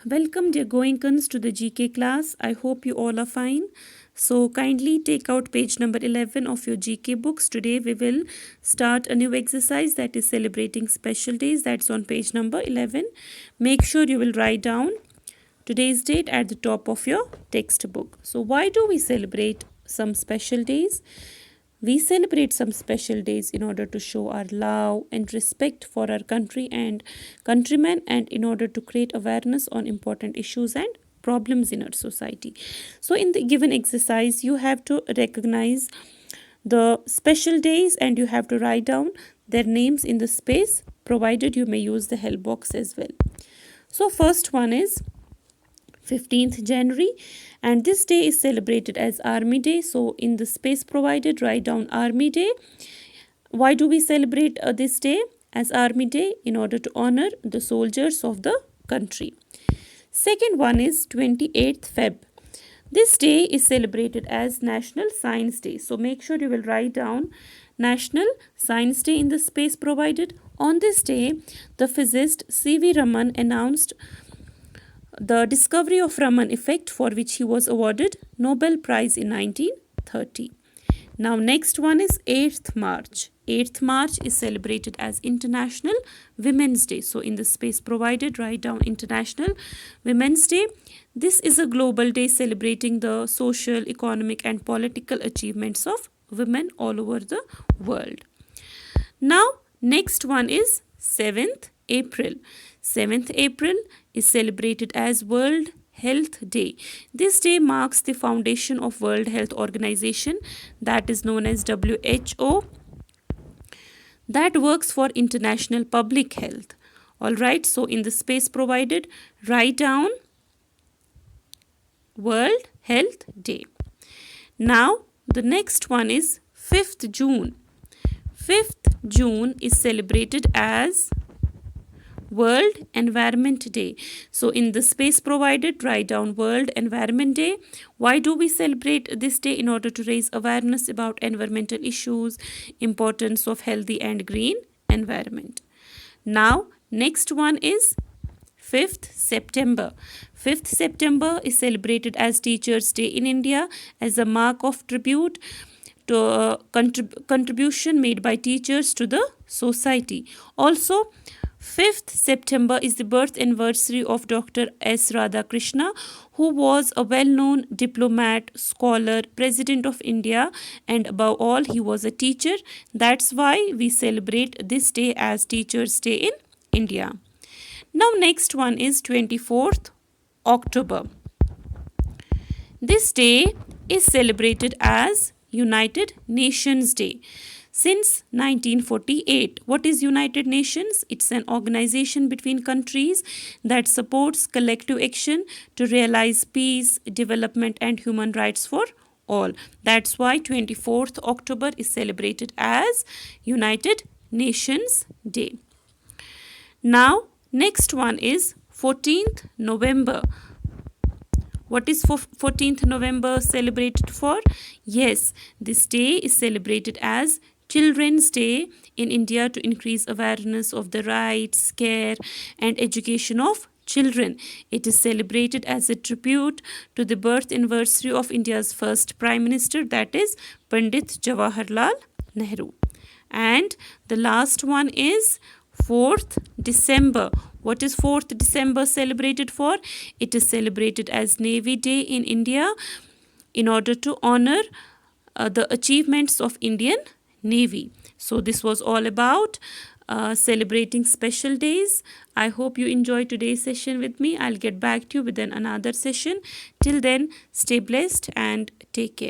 Welcome dear Goinkans to the GK class. I hope you all are fine. So kindly take out page number 11 of your GK books. Today we will start a new exercise that is celebrating special days. That's on page number 11. Make sure you will write down today's date at the top of your textbook. So why do we celebrate some special days? We celebrate some special days in order to show our love and respect for our country and countrymen, and in order to create awareness on important issues and problems in our society. So in the given exercise, you have to recognize the special days and you have to write down their names in the space provided. You may use the help box as well. So first one is 15th January, and this day is celebrated as Army Day. So in the space provided, write down Army Day. Why do we celebrate this day as Army Day? In order to honor the soldiers of the country. Second one is 28th Feb. This day is celebrated as National Science Day. So make sure you will write down National Science Day in the space provided. On this day, the physicist C.V. Raman announced the discovery of Raman effect, for which he was awarded Nobel Prize in 1930. Now next one is 8th March. 8th March is celebrated as International Women's Day. So in the space provided, write down International Women's Day. This is a global day celebrating the social, economic and political achievements of women all over the world. Now next one is 7th April. 7th April is celebrated as World Health Day. This day marks the foundation of World Health Organization, that is known as WHO, that works for international public health. Alright, so in the space provided, write down World Health Day. Now the next one is 5th June. 5th June is celebrated as World Environment Day. So in the space provided, write down World Environment Day. Why do we celebrate this day? In order to raise awareness about environmental issues, importance of healthy and green environment. Now next one is 5th September. 5th September is celebrated as Teachers' Day in India as a mark of tribute to contribution made by teachers to the society. Also, 5th September is the birth anniversary of Dr. S. Radhakrishna, who was a well-known diplomat, scholar, President of India, and above all, he was a teacher. That's why we celebrate this day as Teachers' Day in India. Now next one is 24th October. This day is celebrated as United Nations Day. Since 1948, what is United Nations? It's an organization between countries that supports collective action to realize peace, development and human rights for all. That's why 24th October is celebrated as United Nations Day. Now, next one is 14th November. What is 14th November celebrated for? Yes, this day is celebrated as Children's Day in India to increase awareness of the rights, care and education of children. It is celebrated as a tribute to the birth anniversary of India's first Prime Minister, that is Pandit Jawaharlal Nehru. And the last one is 4th December. What is 4th December celebrated for? It is celebrated as Navy Day in India in order to honor the achievements of Indian Navy. So this was all about celebrating special days. I hope you enjoyed today's session with me. I'll get back to you with another session. Till then, stay blessed and take care.